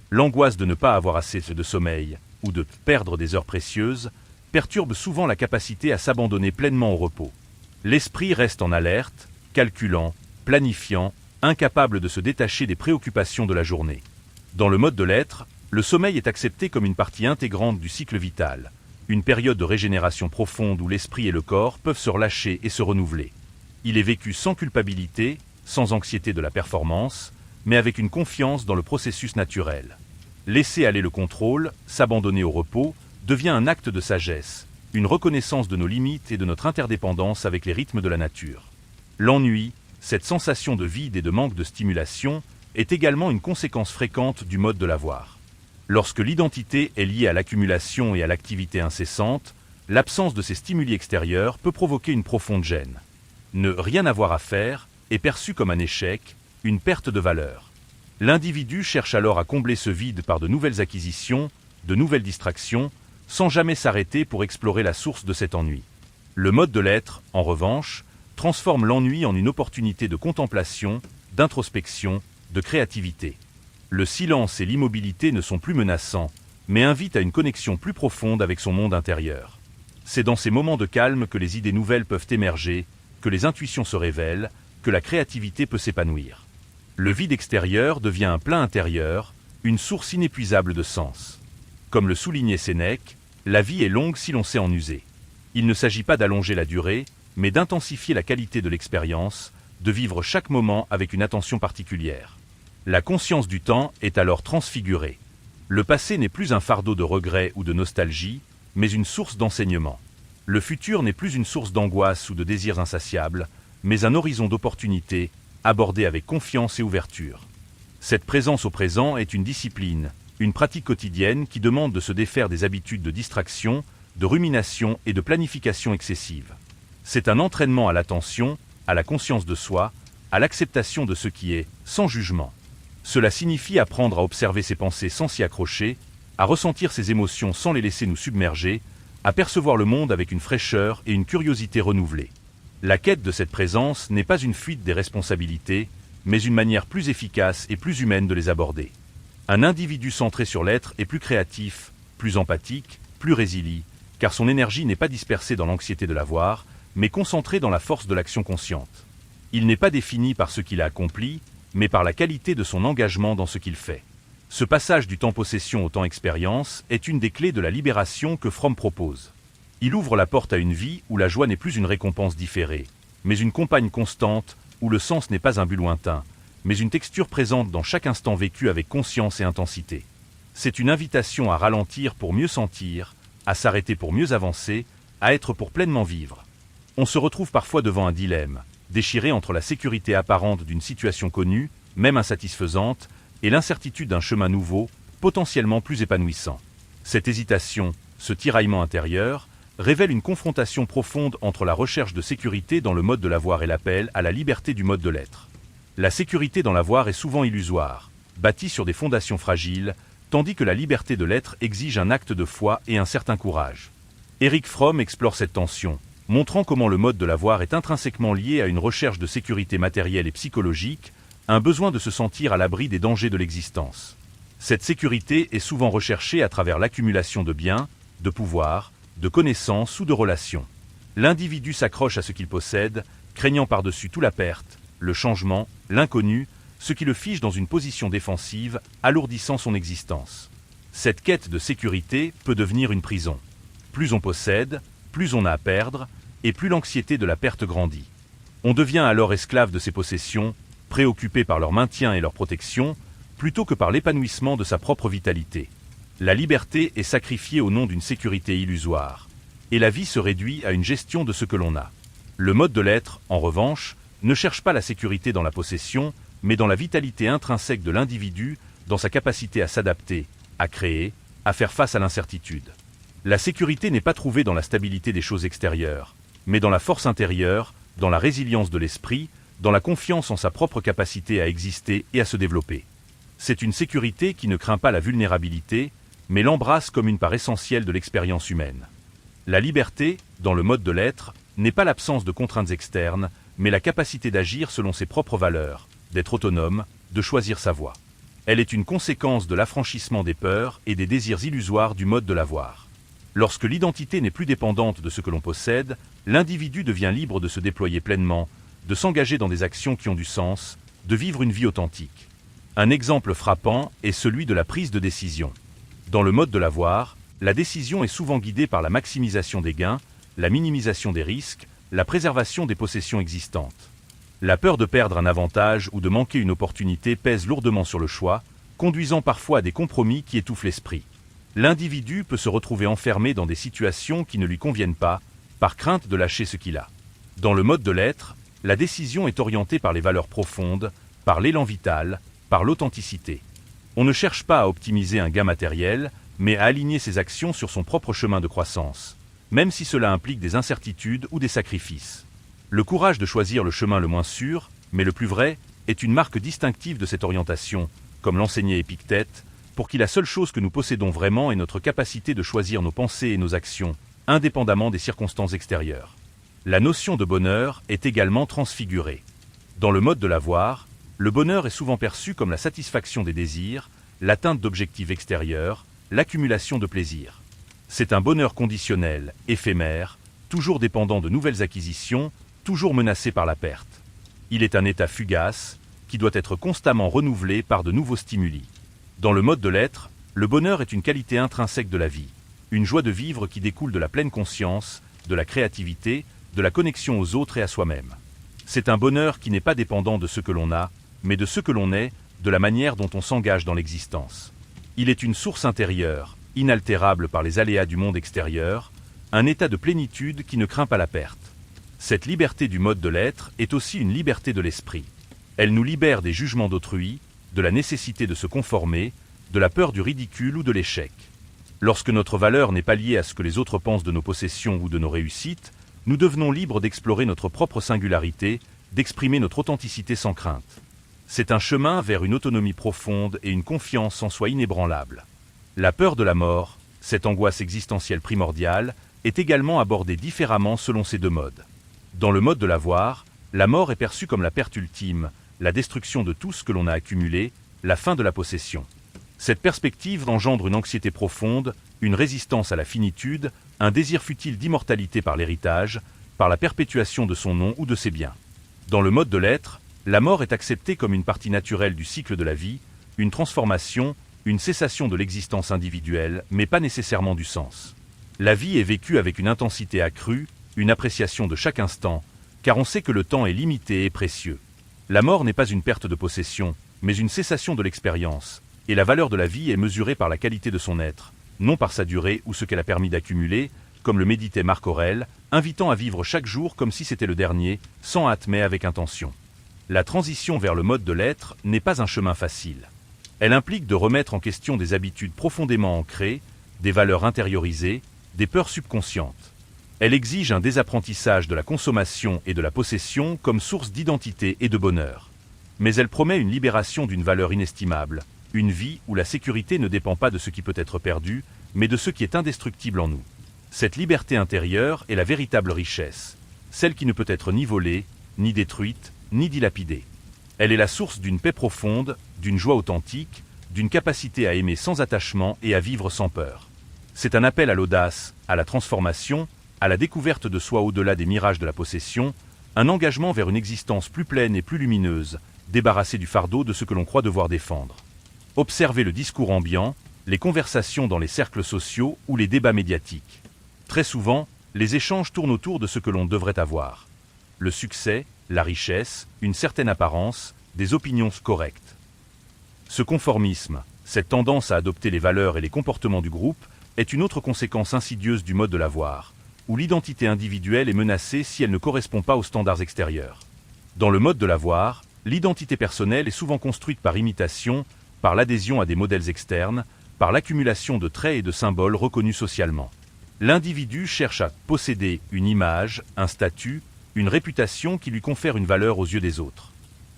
L'angoisse de ne pas avoir assez de sommeil, ou de perdre des heures précieuses, perturbe souvent la capacité à s'abandonner pleinement au repos. L'esprit reste en alerte, calculant, planifiant, incapable de se détacher des préoccupations de la journée. Dans le mode de l'être, le sommeil est accepté comme une partie intégrante du cycle vital, une période de régénération profonde où l'esprit et le corps peuvent se relâcher et se renouveler. Il est vécu sans culpabilité, sans anxiété de la performance, mais avec une confiance dans le processus naturel. Laisser aller le contrôle, s'abandonner au repos, devient un acte de sagesse, une reconnaissance de nos limites et de notre interdépendance avec les rythmes de la nature. L'ennui, cette sensation de vide et de manque de stimulation, est également une conséquence fréquente du mode de l'avoir. Lorsque l'identité est liée à l'accumulation et à l'activité incessante, l'absence de ces stimuli extérieurs peut provoquer une profonde gêne. Ne rien avoir à faire est perçu comme un échec, une perte de valeur. L'individu cherche alors à combler ce vide par de nouvelles acquisitions, de nouvelles distractions, sans jamais s'arrêter pour explorer la source de cet ennui. Le mode de l'être, en revanche, transforme l'ennui en une opportunité de contemplation, d'introspection, de créativité. Le silence et l'immobilité ne sont plus menaçants, mais invitent à une connexion plus profonde avec son monde intérieur. C'est dans ces moments de calme que les idées nouvelles peuvent émerger, que les intuitions se révèlent, que la créativité peut s'épanouir. Le vide extérieur devient un plein intérieur, une source inépuisable de sens. Comme le soulignait Sénèque, la vie est longue si l'on sait en user. Il ne s'agit pas d'allonger la durée, mais d'intensifier la qualité de l'expérience, de vivre chaque moment avec une attention particulière. La conscience du temps est alors transfigurée. Le passé n'est plus un fardeau de regret ou de nostalgie, mais une source d'enseignement. Le futur n'est plus une source d'angoisse ou de désirs insatiables, mais un horizon d'opportunités, abordé avec confiance et ouverture. Cette présence au présent est une discipline, une pratique quotidienne qui demande de se défaire des habitudes de distraction, de rumination et de planification excessive. C'est un entraînement à l'attention, à la conscience de soi, à l'acceptation de ce qui est, sans jugement. Cela signifie apprendre à observer ses pensées sans s'y accrocher, à ressentir ses émotions sans les laisser nous submerger, à percevoir le monde avec une fraîcheur et une curiosité renouvelée. La quête de cette présence n'est pas une fuite des responsabilités, mais une manière plus efficace et plus humaine de les aborder. Un individu centré sur l'être est plus créatif, plus empathique, plus résilient, car son énergie n'est pas dispersée dans l'anxiété de l'avoir, mais concentrée dans la force de l'action consciente. Il n'est pas défini par ce qu'il a accompli, mais par la qualité de son engagement dans ce qu'il fait. Ce passage du temps possession au temps expérience est une des clés de la libération que Fromm propose. Il ouvre la porte à une vie où la joie n'est plus une récompense différée, mais une compagne constante, où le sens n'est pas un but lointain, mais une texture présente dans chaque instant vécu avec conscience et intensité. C'est une invitation à ralentir pour mieux sentir, à s'arrêter pour mieux avancer, à être pour pleinement vivre. On se retrouve parfois devant un dilemme, déchiré entre la sécurité apparente d'une situation connue, même insatisfaisante, et l'incertitude d'un chemin nouveau, potentiellement plus épanouissant. Cette hésitation, ce tiraillement intérieur, révèle une confrontation profonde entre la recherche de sécurité dans le mode de l'avoir et l'appel à la liberté du mode de l'être. La sécurité dans l'avoir est souvent illusoire, bâtie sur des fondations fragiles, tandis que la liberté de l'être exige un acte de foi et un certain courage. Erich Fromm explore cette tension, montrant comment le mode de l'avoir est intrinsèquement lié à une recherche de sécurité matérielle et psychologique, un besoin de se sentir à l'abri des dangers de l'existence. Cette sécurité est souvent recherchée à travers l'accumulation de biens, de pouvoir, de connaissances ou de relations. L'individu s'accroche à ce qu'il possède, craignant par-dessus tout la perte, le changement, l'inconnu, ce qui le fige dans une position défensive, alourdissant son existence. Cette quête de sécurité peut devenir une prison. Plus on possède, plus on a à perdre, et plus l'anxiété de la perte grandit. On devient alors esclave de ses possessions, préoccupé par leur maintien et leur protection, plutôt que par l'épanouissement de sa propre vitalité. La liberté est sacrifiée au nom d'une sécurité illusoire, et la vie se réduit à une gestion de ce que l'on a. Le mode de l'être, en revanche, ne cherche pas la sécurité dans la possession, mais dans la vitalité intrinsèque de l'individu, dans sa capacité à s'adapter, à créer, à faire face à l'incertitude. La sécurité n'est pas trouvée dans la stabilité des choses extérieures, mais dans la force intérieure, dans la résilience de l'esprit, dans la confiance en sa propre capacité à exister et à se développer. C'est une sécurité qui ne craint pas la vulnérabilité, mais l'embrasse comme une part essentielle de l'expérience humaine. La liberté, dans le mode de l'être, n'est pas l'absence de contraintes externes, mais la capacité d'agir selon ses propres valeurs, d'être autonome, de choisir sa voie. Elle est une conséquence de l'affranchissement des peurs et des désirs illusoires du mode de l'avoir. Lorsque l'identité n'est plus dépendante de ce que l'on possède, l'individu devient libre de se déployer pleinement, de s'engager dans des actions qui ont du sens, de vivre une vie authentique. Un exemple frappant est celui de la prise de décision. Dans le mode de l'avoir, la décision est souvent guidée par la maximisation des gains, la minimisation des risques, la préservation des possessions existantes. La peur de perdre un avantage ou de manquer une opportunité pèse lourdement sur le choix, conduisant parfois à des compromis qui étouffent l'esprit. L'individu peut se retrouver enfermé dans des situations qui ne lui conviennent pas, par crainte de lâcher ce qu'il a. Dans le mode de l'être, la décision est orientée par les valeurs profondes, par l'élan vital, par l'authenticité. On ne cherche pas à optimiser un gain matériel, mais à aligner ses actions sur son propre chemin de croissance, même si cela implique des incertitudes ou des sacrifices. Le courage de choisir le chemin le moins sûr, mais le plus vrai, est une marque distinctive de cette orientation, comme l'enseignait Épictète, pour qui la seule chose que nous possédons vraiment est notre capacité de choisir nos pensées et nos actions, indépendamment des circonstances extérieures. La notion de bonheur est également transfigurée. Dans le mode de l'avoir, le bonheur est souvent perçu comme la satisfaction des désirs, l'atteinte d'objectifs extérieurs, l'accumulation de plaisirs. C'est un bonheur conditionnel, éphémère, toujours dépendant de nouvelles acquisitions, toujours menacé par la perte. Il est un état fugace, qui doit être constamment renouvelé par de nouveaux stimuli. Dans le mode de l'être, le bonheur est une qualité intrinsèque de la vie, une joie de vivre qui découle de la pleine conscience, de la créativité, de la connexion aux autres et à soi-même. C'est un bonheur qui n'est pas dépendant de ce que l'on a, mais de ce que l'on est, de la manière dont on s'engage dans l'existence. Il est une source intérieure, inaltérable par les aléas du monde extérieur, un état de plénitude qui ne craint pas la perte. Cette liberté du mode de l'être est aussi une liberté de l'esprit. Elle nous libère des jugements d'autrui, de la nécessité de se conformer, de la peur du ridicule ou de l'échec. Lorsque notre valeur n'est pas liée à ce que les autres pensent de nos possessions ou de nos réussites, nous devenons libres d'explorer notre propre singularité, d'exprimer notre authenticité sans crainte. C'est un chemin vers une autonomie profonde et une confiance en soi inébranlable. La peur de la mort, cette angoisse existentielle primordiale, est également abordée différemment selon ces deux modes. Dans le mode de l'avoir, la mort est perçue comme la perte ultime, la destruction de tout ce que l'on a accumulé, la fin de la possession. Cette perspective engendre une anxiété profonde, une résistance à la finitude, un désir futile d'immortalité par l'héritage, par la perpétuation de son nom ou de ses biens. Dans le mode de l'être, la mort est acceptée comme une partie naturelle du cycle de la vie, une transformation, une cessation de l'existence individuelle, mais pas nécessairement du sens. La vie est vécue avec une intensité accrue, une appréciation de chaque instant, car on sait que le temps est limité et précieux. La mort n'est pas une perte de possession, mais une cessation de l'expérience, et la valeur de la vie est mesurée par la qualité de son être, non par sa durée ou ce qu'elle a permis d'accumuler, comme le méditait Marc Aurèle, invitant à vivre chaque jour comme si c'était le dernier, sans hâte mais avec intention. La transition vers le mode de l'être n'est pas un chemin facile. Elle implique de remettre en question des habitudes profondément ancrées, des valeurs intériorisées, des peurs subconscientes. Elle exige un désapprentissage de la consommation et de la possession comme source d'identité et de bonheur. Mais elle promet une libération d'une valeur inestimable, une vie où la sécurité ne dépend pas de ce qui peut être perdu, mais de ce qui est indestructible en nous. Cette liberté intérieure est la véritable richesse, celle qui ne peut être ni volée, ni détruite, ni dilapidée. Elle est la source d'une paix profonde, d'une joie authentique, d'une capacité à aimer sans attachement et à vivre sans peur. C'est un appel à l'audace, à la transformation, à la découverte de soi au-delà des mirages de la possession, un engagement vers une existence plus pleine et plus lumineuse, débarrassée du fardeau de ce que l'on croit devoir défendre. Observez le discours ambiant, les conversations dans les cercles sociaux ou les débats médiatiques. Très souvent, les échanges tournent autour de ce que l'on devrait avoir. Le succès, la richesse, une certaine apparence, des opinions correctes. Ce conformisme, cette tendance à adopter les valeurs et les comportements du groupe, est une autre conséquence insidieuse du mode de l'avoir, où l'identité individuelle est menacée si elle ne correspond pas aux standards extérieurs. Dans le mode de l'avoir, l'identité personnelle est souvent construite par imitation, par l'adhésion à des modèles externes, par l'accumulation de traits et de symboles reconnus socialement. L'individu cherche à posséder une image, un statut, une réputation qui lui confère une valeur aux yeux des autres.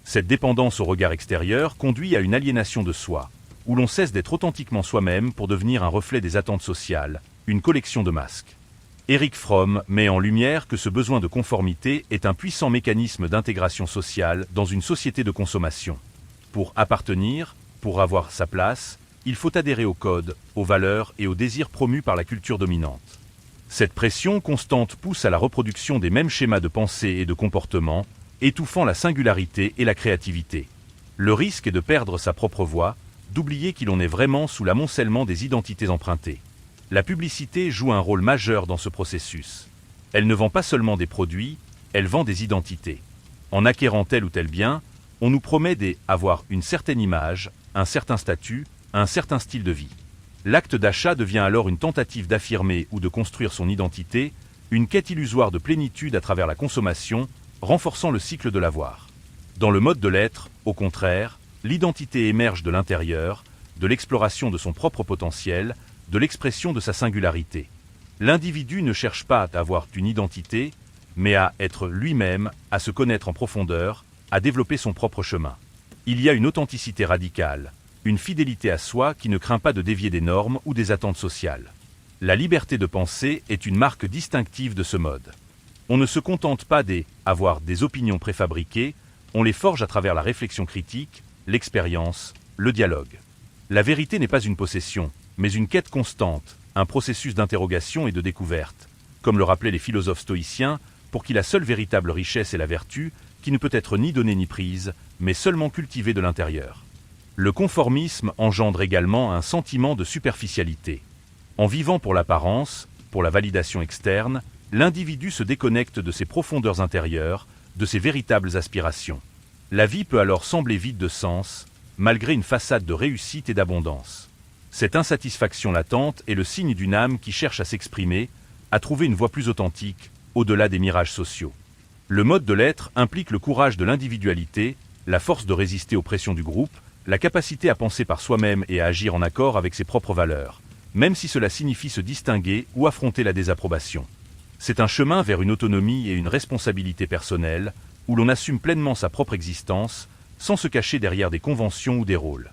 Cette dépendance au regard extérieur conduit à une aliénation de soi, où l'on cesse d'être authentiquement soi-même pour devenir un reflet des attentes sociales, une collection de masques. Erich Fromm met en lumière que ce besoin de conformité est un puissant mécanisme d'intégration sociale dans une société de consommation. Pour appartenir, pour avoir sa place, il faut adhérer aux codes, aux valeurs et aux désirs promus par la culture dominante. Cette pression constante pousse à la reproduction des mêmes schémas de pensée et de comportement, étouffant la singularité et la créativité. Le risque est de perdre sa propre voix, d'oublier qui l'on est vraiment sous l'amoncellement des identités empruntées. La publicité joue un rôle majeur dans ce processus. Elle ne vend pas seulement des produits, elle vend des identités. En acquérant tel ou tel bien, on nous promet d'avoir une certaine image, un certain statut, un certain style de vie. L'acte d'achat devient alors une tentative d'affirmer ou de construire son identité, une quête illusoire de plénitude à travers la consommation, renforçant le cycle de l'avoir. Dans le mode de l'être, au contraire, l'identité émerge de l'intérieur, de l'exploration de son propre potentiel, de l'expression de sa singularité. L'individu ne cherche pas à avoir une identité, mais à être lui-même, à se connaître en profondeur, à développer son propre chemin. Il y a une authenticité radicale, une fidélité à soi qui ne craint pas de dévier des normes ou des attentes sociales. La liberté de penser est une marque distinctive de ce mode. On ne se contente pas d'avoir des opinions préfabriquées, on les forge à travers la réflexion critique, l'expérience, le dialogue. La vérité n'est pas une possession, mais une quête constante, un processus d'interrogation et de découverte. Comme le rappelaient les philosophes stoïciens, pour qui la seule véritable richesse est la vertu, qui ne peut être ni donnée ni prise, mais seulement cultivée de l'intérieur. Le conformisme engendre également un sentiment de superficialité. En vivant pour l'apparence, pour la validation externe, l'individu se déconnecte de ses profondeurs intérieures, de ses véritables aspirations. La vie peut alors sembler vide de sens, malgré une façade de réussite et d'abondance. Cette insatisfaction latente est le signe d'une âme qui cherche à s'exprimer, à trouver une voie plus authentique, au-delà des mirages sociaux. Le mode de l'être implique le courage de l'individualité, la force de résister aux pressions du groupe, la capacité à penser par soi-même et à agir en accord avec ses propres valeurs, même si cela signifie se distinguer ou affronter la désapprobation. C'est un chemin vers une autonomie et une responsabilité personnelle, où l'on assume pleinement sa propre existence, sans se cacher derrière des conventions ou des rôles.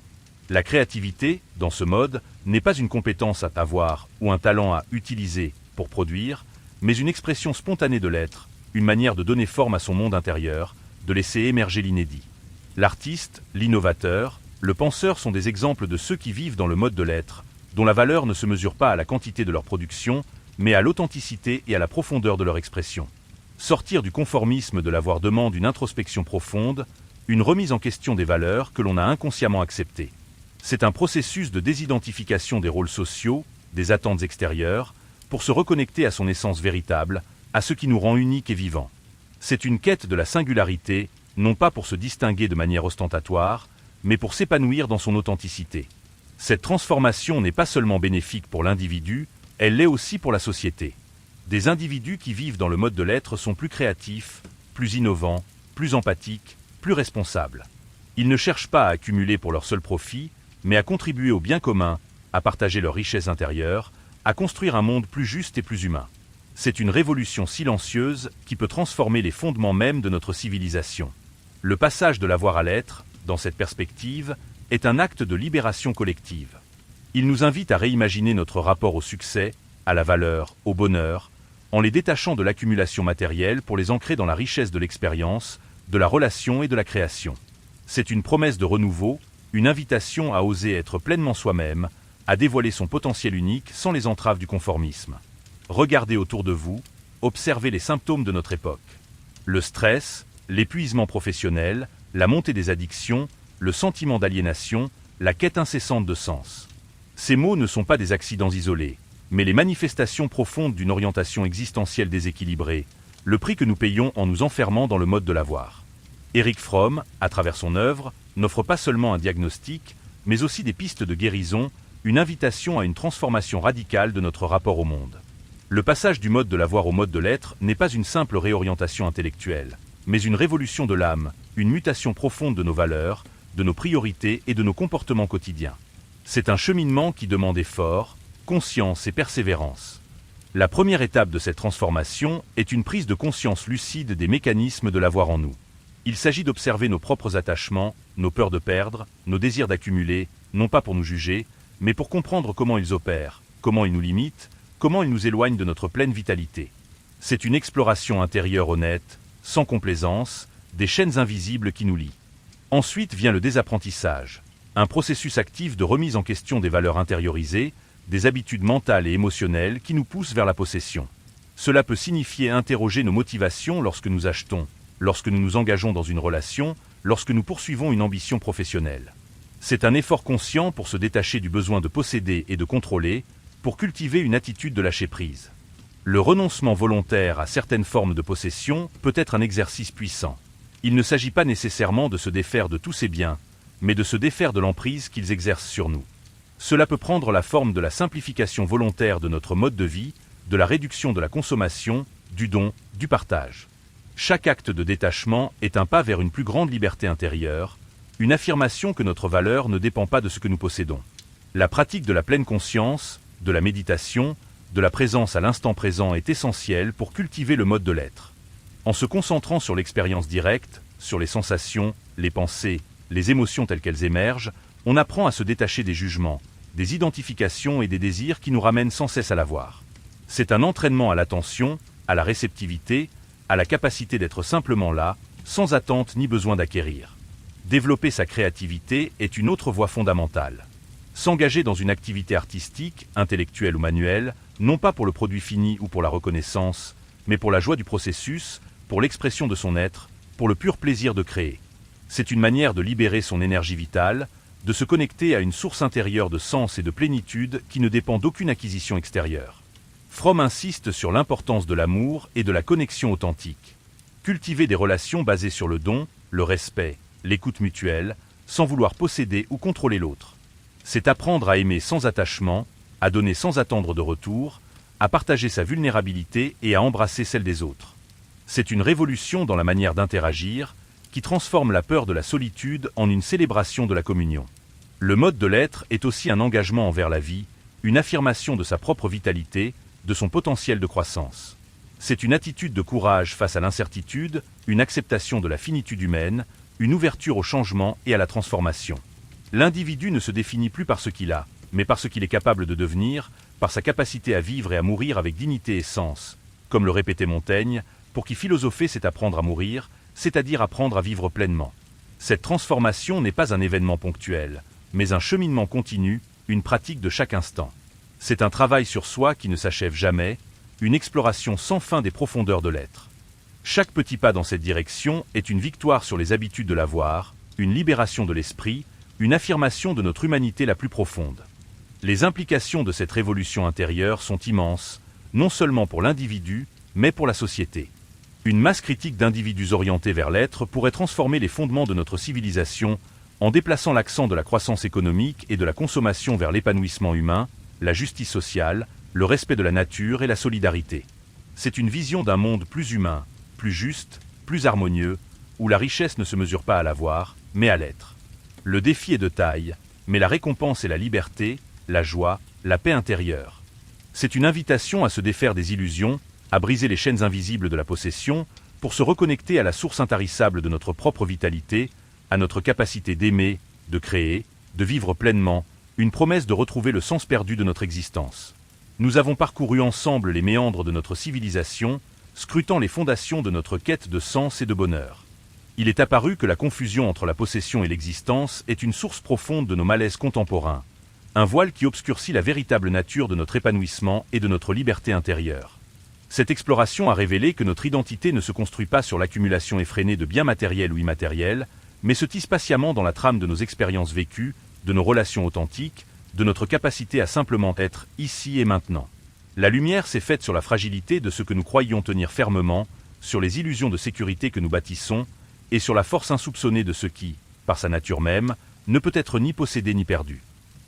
La créativité, dans ce mode, n'est pas une compétence à avoir ou un talent à utiliser pour produire, mais une expression spontanée de l'être, une manière de donner forme à son monde intérieur, de laisser émerger l'inédit. L'artiste, l'innovateur, le penseur sont des exemples de ceux qui vivent dans le mode de l'être, dont la valeur ne se mesure pas à la quantité de leur production, mais à l'authenticité et à la profondeur de leur expression. Sortir du conformisme de l'avoir demande une introspection profonde, une remise en question des valeurs que l'on a inconsciemment acceptées. C'est un processus de désidentification des rôles sociaux, des attentes extérieures, pour se reconnecter à son essence véritable, à ce qui nous rend uniques et vivants. C'est une quête de la singularité, non pas pour se distinguer de manière ostentatoire, mais pour s'épanouir dans son authenticité. Cette transformation n'est pas seulement bénéfique pour l'individu, elle l'est aussi pour la société. Des individus qui vivent dans le mode de l'être sont plus créatifs, plus innovants, plus empathiques, plus responsables. Ils ne cherchent pas à accumuler pour leur seul profit, mais à contribuer au bien commun, à partager leurs richesses intérieures, à construire un monde plus juste et plus humain. C'est une révolution silencieuse qui peut transformer les fondements mêmes de notre civilisation. Le passage de l'avoir à l'être, dans cette perspective, est un acte de libération collective. Il nous invite à réimaginer notre rapport au succès, à la valeur, au bonheur, en les détachant de l'accumulation matérielle pour les ancrer dans la richesse de l'expérience, de la relation et de la création. C'est une promesse de renouveau, une invitation à oser être pleinement soi-même, à dévoiler son potentiel unique sans les entraves du conformisme. Regardez autour de vous, observez les symptômes de notre époque. Le stress, l'épuisement professionnel, la montée des addictions, le sentiment d'aliénation, la quête incessante de sens. Ces maux ne sont pas des accidents isolés, mais les manifestations profondes d'une orientation existentielle déséquilibrée, le prix que nous payons en nous enfermant dans le mode de l'avoir. Erich Fromm, à travers son œuvre, n'offre pas seulement un diagnostic, mais aussi des pistes de guérison, une invitation à une transformation radicale de notre rapport au monde. Le passage du mode de l'avoir au mode de l'être n'est pas une simple réorientation intellectuelle, mais une révolution de l'âme, une mutation profonde de nos valeurs, de nos priorités et de nos comportements quotidiens. C'est un cheminement qui demande effort, conscience et persévérance. La première étape de cette transformation est une prise de conscience lucide des mécanismes de l'avoir en nous. Il s'agit d'observer nos propres attachements, nos peurs de perdre, nos désirs d'accumuler, non pas pour nous juger, mais pour comprendre comment ils opèrent, comment ils nous limitent, comment ils nous éloignent de notre pleine vitalité. C'est une exploration intérieure honnête, sans complaisance, des chaînes invisibles qui nous lient. Ensuite vient le désapprentissage, un processus actif de remise en question des valeurs intériorisées, des habitudes mentales et émotionnelles qui nous poussent vers la possession. Cela peut signifier interroger nos motivations lorsque nous achetons, lorsque nous nous engageons dans une relation, lorsque nous poursuivons une ambition professionnelle. C'est un effort conscient pour se détacher du besoin de posséder et de contrôler, pour cultiver une attitude de lâcher-prise. Le renoncement volontaire à certaines formes de possession peut être un exercice puissant. Il ne s'agit pas nécessairement de se défaire de tous ces biens, mais de se défaire de l'emprise qu'ils exercent sur nous. Cela peut prendre la forme de la simplification volontaire de notre mode de vie, de la réduction de la consommation, du don, du partage. Chaque acte de détachement est un pas vers une plus grande liberté intérieure, une affirmation que notre valeur ne dépend pas de ce que nous possédons. La pratique de la pleine conscience, de la méditation, de la présence à l'instant présent est essentielle pour cultiver le mode de l'être. En se concentrant sur l'expérience directe, sur les sensations, les pensées, les émotions telles qu'elles émergent, on apprend à se détacher des jugements, des identifications et des désirs qui nous ramènent sans cesse à l'avoir. C'est un entraînement à l'attention, à la réceptivité, à la capacité d'être simplement là, sans attente ni besoin d'acquérir. Développer sa créativité est une autre voie fondamentale. S'engager dans une activité artistique, intellectuelle ou manuelle, non pas pour le produit fini ou pour la reconnaissance, mais pour la joie du processus, pour l'expression de son être, pour le pur plaisir de créer. C'est une manière de libérer son énergie vitale, de se connecter à une source intérieure de sens et de plénitude qui ne dépend d'aucune acquisition extérieure. Fromm insiste sur l'importance de l'amour et de la connexion authentique. Cultiver des relations basées sur le don, le respect, l'écoute mutuelle, sans vouloir posséder ou contrôler l'autre. C'est apprendre à aimer sans attachement, à donner sans attendre de retour, à partager sa vulnérabilité et à embrasser celle des autres. C'est une révolution dans la manière d'interagir, qui transforme la peur de la solitude en une célébration de la communion. Le mode de l'être est aussi un engagement envers la vie, une affirmation de sa propre vitalité, de son potentiel de croissance. C'est une attitude de courage face à l'incertitude, une acceptation de la finitude humaine, une ouverture au changement et à la transformation. L'individu ne se définit plus par ce qu'il a, mais par ce qu'il est capable de devenir, par sa capacité à vivre et à mourir avec dignité et sens. Comme le répétait Montaigne, pour qui philosopher c'est apprendre à mourir, c'est-à-dire apprendre à vivre pleinement. Cette transformation n'est pas un événement ponctuel, mais un cheminement continu, une pratique de chaque instant. C'est un travail sur soi qui ne s'achève jamais, une exploration sans fin des profondeurs de l'être. Chaque petit pas dans cette direction est une victoire sur les habitudes de l'avoir, une libération de l'esprit, une affirmation de notre humanité la plus profonde. Les implications de cette révolution intérieure sont immenses, non seulement pour l'individu, mais pour la société. Une masse critique d'individus orientés vers l'être pourrait transformer les fondements de notre civilisation en déplaçant l'accent de la croissance économique et de la consommation vers l'épanouissement humain, la justice sociale, le respect de la nature et la solidarité. C'est une vision d'un monde plus humain, plus juste, plus harmonieux, où la richesse ne se mesure pas à l'avoir, mais à l'être. Le défi est de taille, mais la récompense est la liberté, la joie, la paix intérieure. C'est une invitation à se défaire des illusions, à briser les chaînes invisibles de la possession, pour se reconnecter à la source intarissable de notre propre vitalité, à notre capacité d'aimer, de créer, de vivre pleinement, une promesse de retrouver le sens perdu de notre existence. Nous avons parcouru ensemble les méandres de notre civilisation, scrutant les fondations de notre quête de sens et de bonheur. Il est apparu que la confusion entre la possession et l'existence est une source profonde de nos malaises contemporains, un voile qui obscurcit la véritable nature de notre épanouissement et de notre liberté intérieure. Cette exploration a révélé que notre identité ne se construit pas sur l'accumulation effrénée de biens matériels ou immatériels, mais se tisse patiemment dans la trame de nos expériences vécues, de nos relations authentiques, de notre capacité à simplement être ici et maintenant. La lumière s'est faite sur la fragilité de ce que nous croyions tenir fermement, sur les illusions de sécurité que nous bâtissons, et sur la force insoupçonnée de ce qui, par sa nature même, ne peut être ni possédé ni perdu.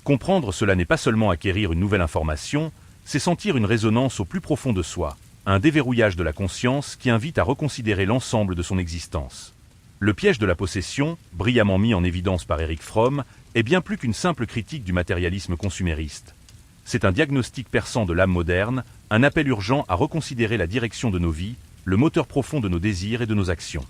Comprendre cela n'est pas seulement acquérir une nouvelle information, c'est sentir une résonance au plus profond de soi, un déverrouillage de la conscience qui invite à reconsidérer l'ensemble de son existence. Le piège de la possession, brillamment mis en évidence par Erich Fromm, est bien plus qu'une simple critique du matérialisme consumériste. C'est un diagnostic perçant de l'âme moderne, un appel urgent à reconsidérer la direction de nos vies, le moteur profond de nos désirs et de nos actions.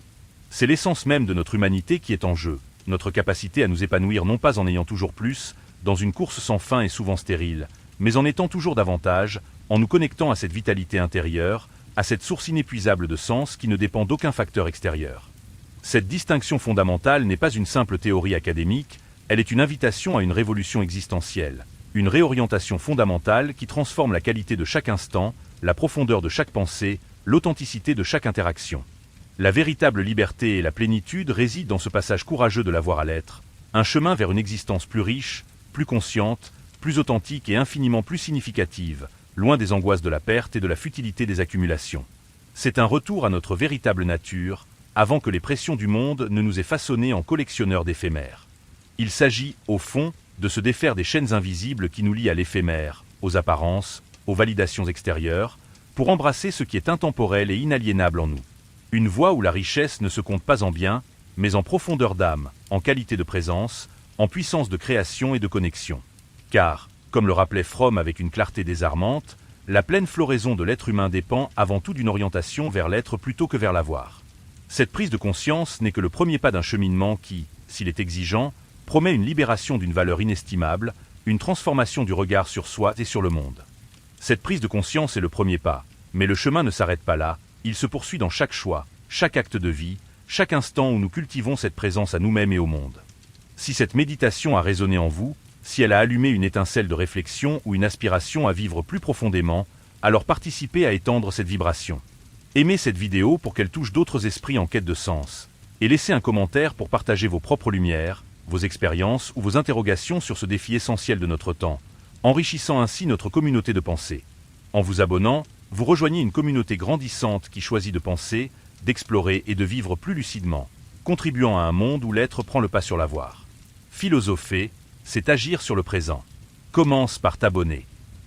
C'est l'essence même de notre humanité qui est en jeu, notre capacité à nous épanouir non pas en ayant toujours plus, dans une course sans fin et souvent stérile, mais en étant toujours davantage, en nous connectant à cette vitalité intérieure, à cette source inépuisable de sens qui ne dépend d'aucun facteur extérieur. Cette distinction fondamentale n'est pas une simple théorie académique, elle est une invitation à une révolution existentielle, une réorientation fondamentale qui transforme la qualité de chaque instant, la profondeur de chaque pensée, l'authenticité de chaque interaction. La véritable liberté et la plénitude résident dans ce passage courageux de la voie à l'être, un chemin vers une existence plus riche, plus consciente, plus authentique et infiniment plus significative, loin des angoisses de la perte et de la futilité des accumulations. C'est un retour à notre véritable nature, avant que les pressions du monde ne nous aient façonnés en collectionneurs d'éphémères. Il s'agit, au fond, de se défaire des chaînes invisibles qui nous lient à l'éphémère, aux apparences, aux validations extérieures, pour embrasser ce qui est intemporel et inaliénable en nous. Une voie où la richesse ne se compte pas en biens, mais en profondeur d'âme, en qualité de présence, en puissance de création et de connexion. Car, comme le rappelait Fromm avec une clarté désarmante, la pleine floraison de l'être humain dépend avant tout d'une orientation vers l'être plutôt que vers l'avoir. Cette prise de conscience n'est que le premier pas d'un cheminement qui, s'il est exigeant, promet une libération d'une valeur inestimable, une transformation du regard sur soi et sur le monde. Cette prise de conscience est le premier pas, mais le chemin ne s'arrête pas là, il se poursuit dans chaque choix, chaque acte de vie, chaque instant où nous cultivons cette présence à nous-mêmes et au monde. Si cette méditation a résonné en vous, si elle a allumé une étincelle de réflexion ou une aspiration à vivre plus profondément, alors participez à étendre cette vibration. Aimez cette vidéo pour qu'elle touche d'autres esprits en quête de sens, et laissez un commentaire pour partager vos propres lumières, vos expériences ou vos interrogations sur ce défi essentiel de notre temps, enrichissant ainsi notre communauté de pensée. En vous abonnant, vous rejoignez une communauté grandissante qui choisit de penser, d'explorer et de vivre plus lucidement, contribuant à un monde où l'être prend le pas sur l'avoir. Philosopher, c'est agir sur le présent. Commence par t'abonner.